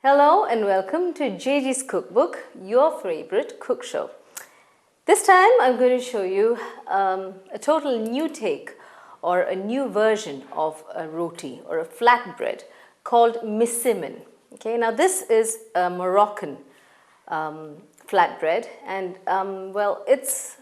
Hello and welcome to Jagee's Cookbook, your favorite cook show. This time I'm going to show you a total new take or a new version of a roti or a flatbread called Msemen. Okay, now this is a Moroccan flatbread, and well, it's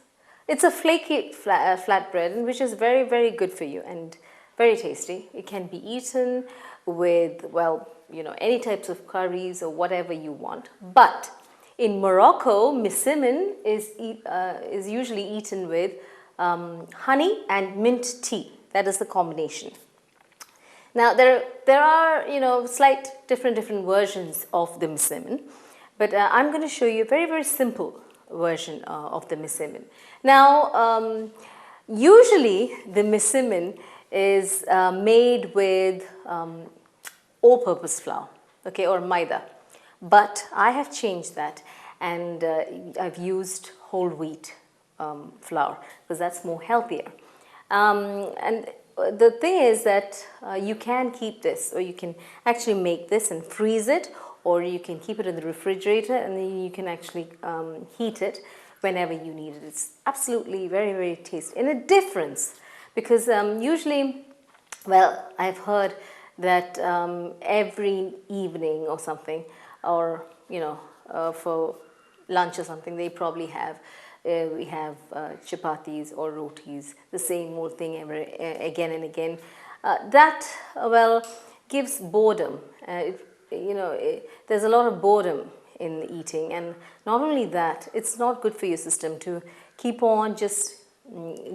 a flaky flatbread, which is very good for you and very tasty. It can be eaten with, well, you know, any types of curries or whatever you want. But in Morocco, Msemen is usually eaten with honey and mint tea. That is the combination. Now there are, you know, slight different versions of the Msemen, but I'm going to show you a very simple version of the Msemen. Now usually the Msemen is made with all-purpose flour, okay, or maida, but I have changed that, and I've used whole wheat flour because that's more healthier. And the thing is that you can keep this, or you can actually make this and freeze it, or you can keep it in the refrigerator and then you can actually heat it whenever you need it. It's absolutely very tasty, and a difference, because usually, well, I've heard that every evening or something, or you know, for lunch or something, they probably have we have chapatis or rotis, the same old thing again and again. That, well, gives boredom. There's a lot of boredom in eating, and not only that, it's not good for your system to keep on just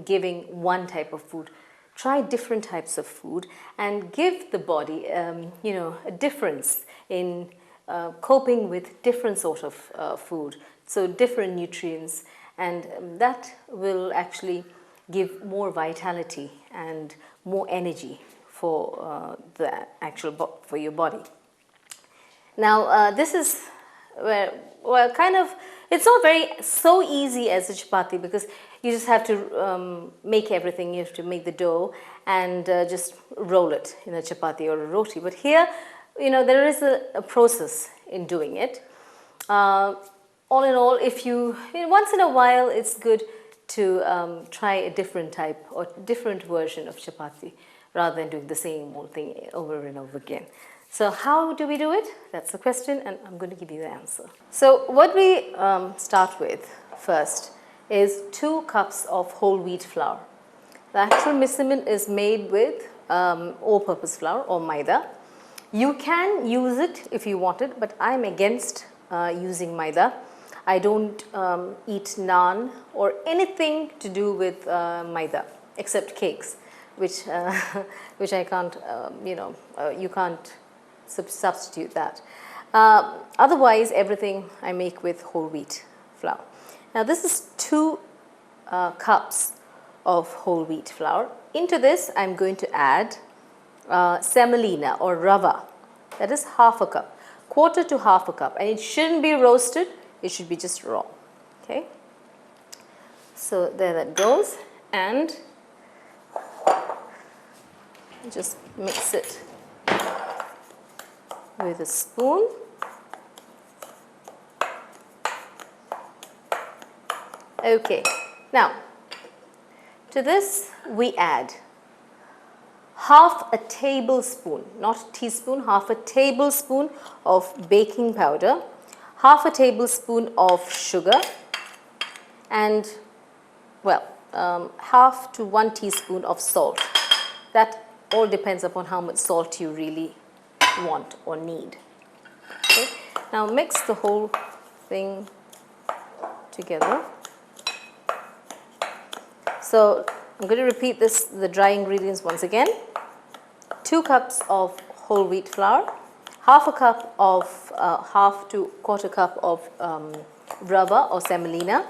giving one type of food. Try different types of food and give the body, a difference in coping with different sort of food. So different nutrients, and that will actually give more vitality and more energy for for your body. Now this is where, well, kind of, it's not so easy as a chapati, because you just have to make everything. You have to make the dough and just roll it in a chapati or a roti. But here, you know, there is a process in doing it. All in all, once in a while, it's good to try a different type or different version of chapati rather than doing the same old thing over and over again. So how do we do it? That's the question, and I'm going to give you the answer. So what we start with first is 2 cups of whole wheat flour. The actual Msemen is made with all-purpose flour or maida. You can use it if you want it, but I'm against using maida. I don't eat naan or anything to do with maida except cakes, which I can't, you can't substitute that. Otherwise, everything I make with whole wheat flour. Now this is 2 cups of whole wheat flour. Into this I'm going to add semolina or rava. That is half a cup, quarter to half a cup, and it shouldn't be roasted. It should be just raw. Okay. So there that goes, and just mix it with a spoon. Okay, now to this we add half a tablespoon, not teaspoon, half a tablespoon of baking powder, half a tablespoon of sugar, and, well, half to 1 teaspoon of salt. That all depends upon how much salt you really want or need. Okay. Now mix the whole thing together. So I'm going to repeat the dry ingredients once again. 2 cups of whole wheat flour, half to quarter cup of rava or semolina,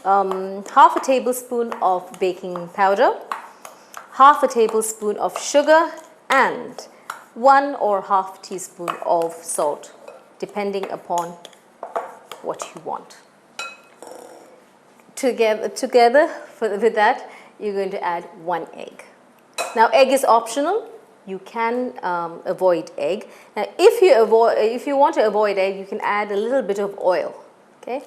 half a tablespoon of baking powder, half a tablespoon of sugar, and 1 or half teaspoon of salt, depending upon what you want. Together with that, you're going to add 1 egg. Now egg is optional. you can avoid egg. Now, if you want to avoid egg, you can add a little bit of oil. Okay,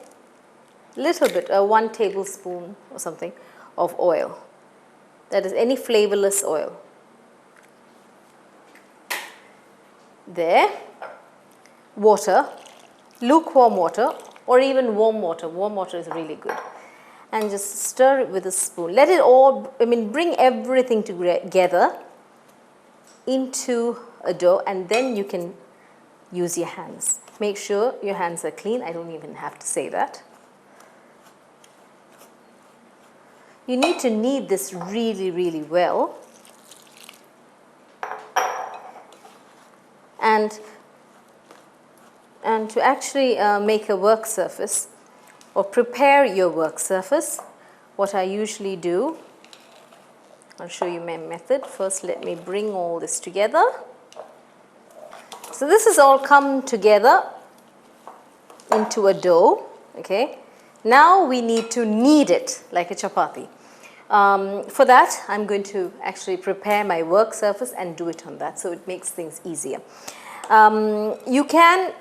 little bit, 1 tablespoon or something of oil. That is any flavorless oil. There, water, lukewarm water, or even warm water. Warm water is really good. And just stir it with a spoon. Let it all, bring everything together into a dough, and then you can use your hands. Make sure your hands are clean. I don't even have to say that. You need to knead this really, really well. And to actually make a work surface or prepare your work surface, what I usually do, I'll show you my method. First, let me bring all this together. So this has all come together into a dough, okay? Now we need to knead it like a chapati. For that, I'm going to actually prepare my work surface and do it on that, so it makes things easier. You can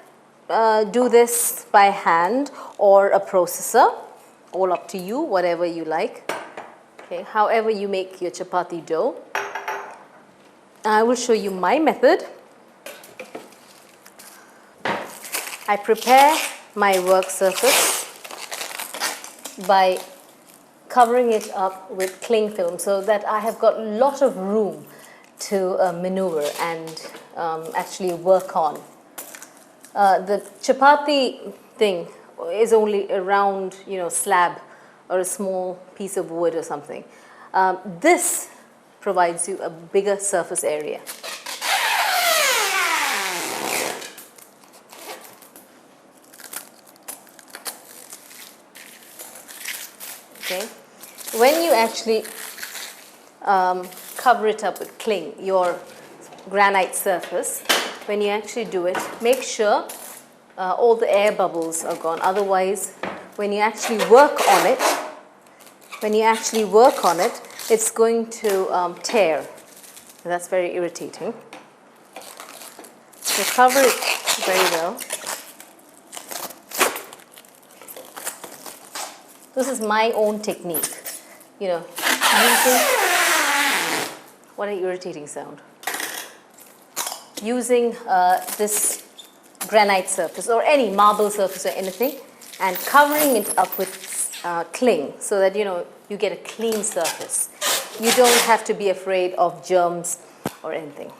do this by hand or a processor, all up to you, whatever you like. Okay, however you make your chapati dough. I will show you my method. I prepare my work surface by covering it up with cling film so that I have got a lot of room to maneuver and actually work on. The chapati thing is only a round, slab or a small piece of wood or something. This provides you a bigger surface area. Okay. When you actually cover it up with cling, your granite surface, when you actually do it, make sure all the air bubbles are gone. Otherwise, when you actually work on it, it's going to tear. And that's very irritating. So cover it very well. This is my own technique, using, what an irritating sound. Using this granite surface or any marble surface or anything and covering it up with cling so that, you get a clean surface. You don't have to be afraid of germs or anything.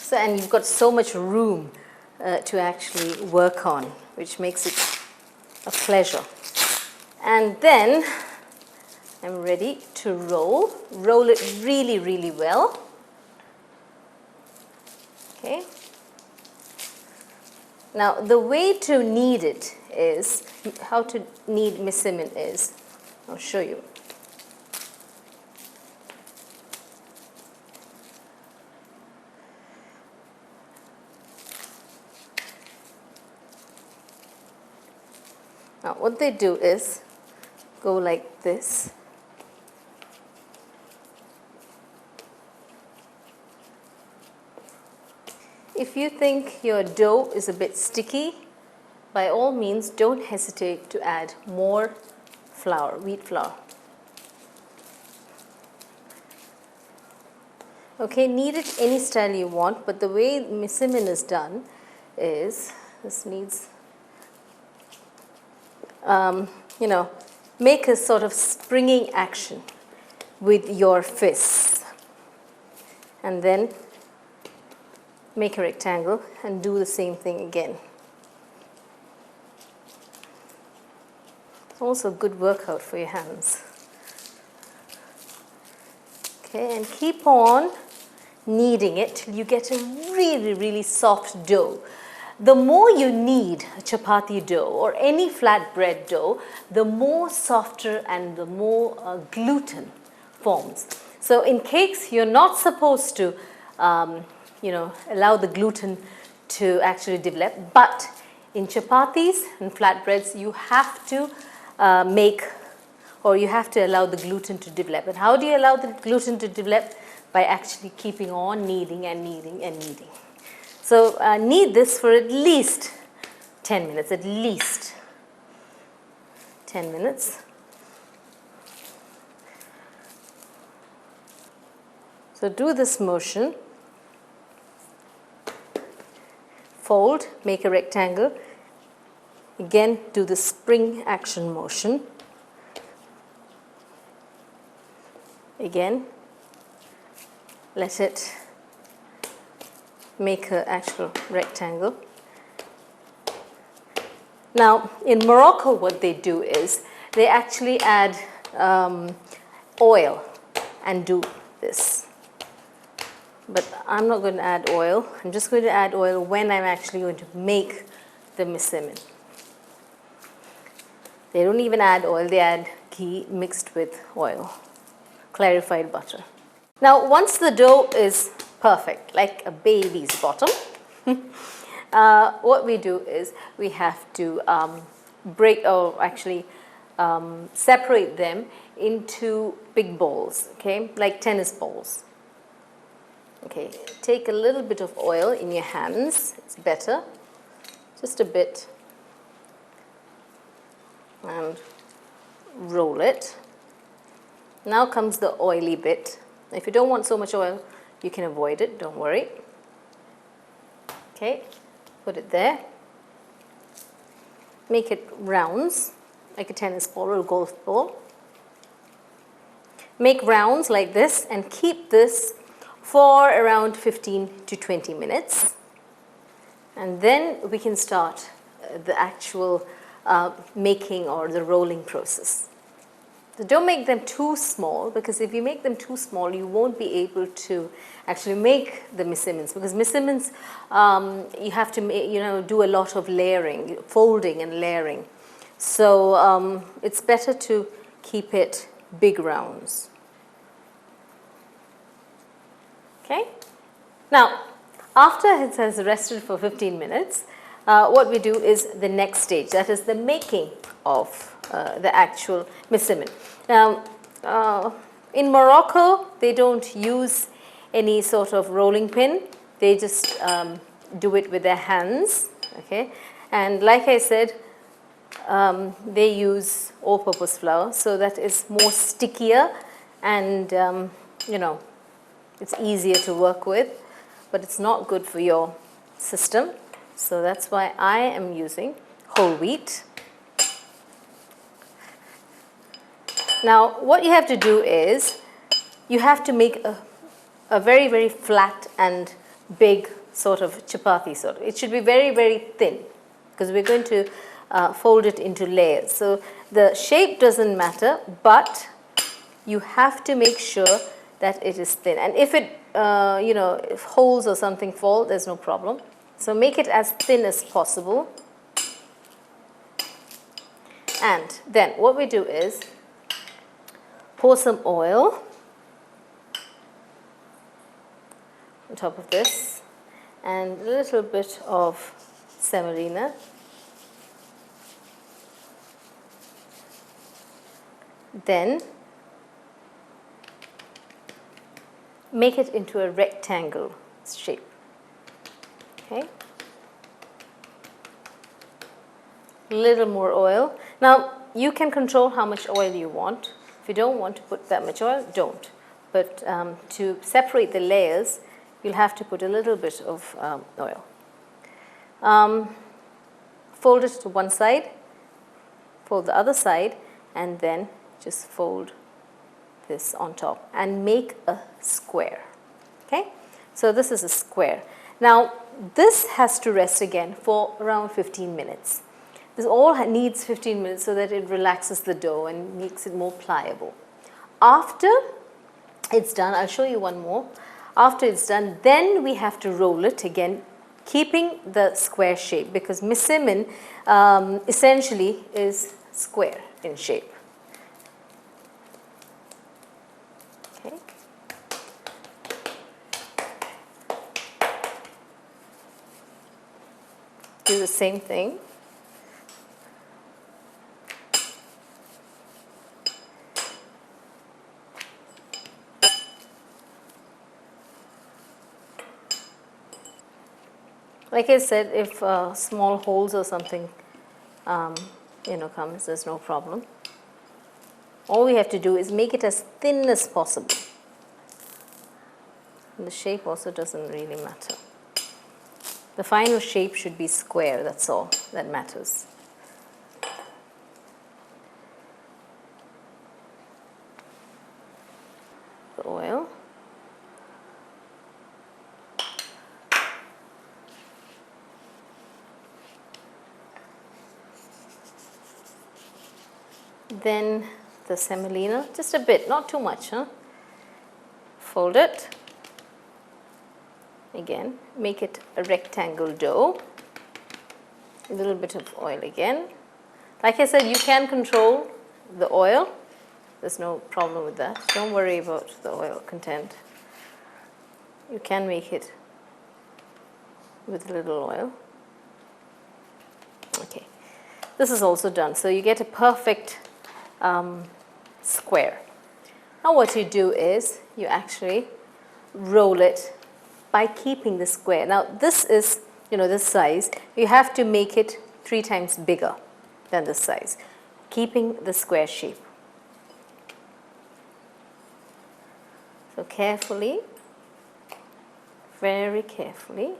So, and you've got so much room to actually work on, which makes it a pleasure. And then I'm ready to roll it really, really well. Okay. Now the way to knead it is, how to knead Msemen is, I'll show you. Now what they do is go like this. If you think your dough is a bit sticky, by all means don't hesitate to add more flour, wheat flour. Okay, knead it any style you want, but the way Msemen is done is, this needs make a sort of springing action with your fists and then make a rectangle and do the same thing again. It's also a good workout for your hands. Okay, and keep on kneading it till you get a really, really soft dough. The more you knead a chapati dough or any flatbread dough, the more softer and the more gluten forms. So in cakes, you're not supposed to, allow the gluten to actually develop. But in chapatis and flatbreads, you have to make or you have to allow the gluten to develop. And how do you allow the gluten to develop? By actually keeping on kneading and kneading and kneading. So knead this for at least 10 minutes, at least 10 minutes. So do this motion, fold, make a rectangle. Again, do the spring action motion. Again, let it make an actual rectangle. Now, in Morocco, what they do is they actually add oil and do this. But I'm not going to add oil. I'm just going to add oil when I'm actually going to make the msemen. They don't even add oil, they add ghee mixed with oil, clarified butter. Now, once the dough is perfect, like a baby's bottom, what we do is we have to separate them into big balls, okay, like tennis balls. Okay, take a little bit of oil in your hands, it's better, just a bit, and roll it. Now comes the oily bit. If you don't want so much oil, you can avoid it, don't worry. Okay, put it there. Make it rounds, like a tennis ball or a golf ball. Make rounds like this and keep this for around 15 to 20 minutes. And then we can start the actual making or the rolling process. So don't make them too small, because if you make them too small, you won't be able to actually make the msemens, because msemens you have to do a lot of layering, folding and layering. So it's better to keep it big rounds. Okay. Now, after it has rested for 15 minutes, what we do is the next stage, that is the making of the actual msemen. Now, in Morocco, they don't use any sort of rolling pin. They just do it with their hands. Okay, and like I said, they use all-purpose flour, so that is more stickier and it's easier to work with, but it's not good for your system. So that's why I am using whole wheat. Now, what you have to do is you have to make a very, very flat and big sort of chapati sort. It should be very, very thin, because we're going to fold it into layers. So the shape doesn't matter, but you have to make sure that it is thin. And if it, if holes or something fall, there's no problem. So make it as thin as possible. And then what we do is pour some oil on top of this and a little bit of semolina. Then make it into a rectangle shape. Okay. A little more oil. Now, you can control how much oil you want. If you don't want to put that much oil, don't. But to separate the layers, you'll have to put a little bit of oil. Fold it to one side, fold the other side, and then just fold this on top and make a square. Okay? So this is a square. Now, this has to rest again for around 15 minutes. This all needs 15 minutes so that it relaxes the dough and makes it more pliable. After it's done, I'll show you one more. After it's done, then we have to roll it again, keeping the square shape, because msemen essentially is square in shape. Okay. Do the same thing. Like I said, if small holes or something, comes, there's no problem. All we have to do is make it as thin as possible. And the shape also doesn't really matter. The final shape should be square, that's all that matters. The oil. Then the semolina, just a bit, not too much, huh? Fold it. Again, make it a rectangle dough. A little bit of oil again. Like I said, you can control the oil. There's no problem with that. Don't worry about the oil content. You can make it with a little oil. Okay, this is also done. So you get a perfect square. Now what you do is you actually roll it by keeping the square. Now this is, this size. You have to make it 3 times bigger than this size, keeping the square shape. So carefully, very carefully,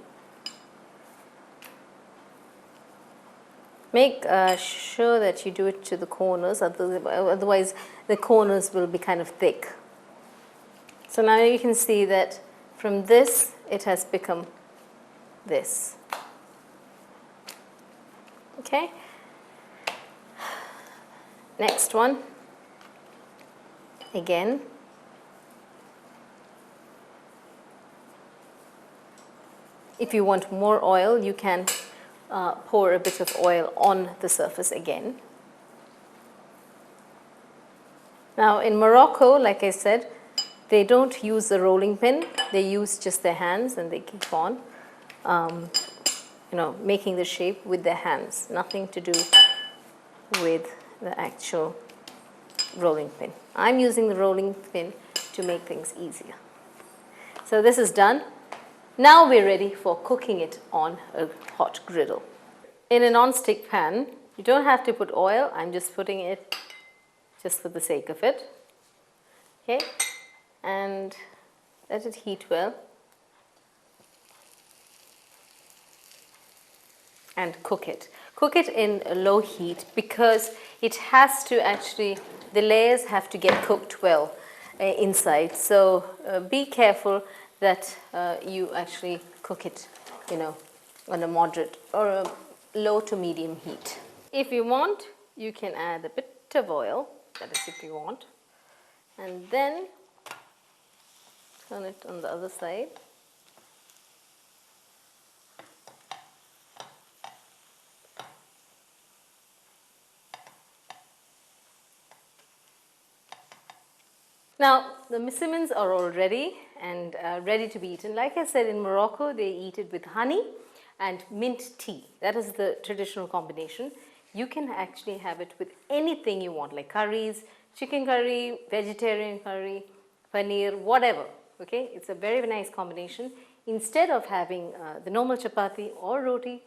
make sure that you do it to the corners, otherwise the corners will be kind of thick. So now you can see that from this it has become this. Okay. Next one. Again. If you want more oil, you can pour a bit of oil on the surface again. Now in Morocco, like I said, they don't use the rolling pin. They use just their hands, and they keep on, making the shape with their hands. Nothing to do with the actual rolling pin. I'm using the rolling pin to make things easier. So this is done. Now we're ready for cooking it on a hot griddle. In a non-stick pan, you don't have to put oil. I'm just putting it just for the sake of it. Okay, and let it heat well. And cook it. Cook it in a low heat because it has to actually, the layers have to get cooked well inside. So be careful that you actually cook it, on a moderate or a low to medium heat. If you want, you can add a bit of oil, that is if you want, and then turn it on the other side. Now, the Msemens are all ready and ready to be eaten. Like I said, in Morocco, they eat it with honey and mint tea. That is the traditional combination. You can actually have it with anything you want, like curries, chicken curry, vegetarian curry, paneer, whatever. Okay, it's a very nice combination. Instead of having the normal chapati or roti,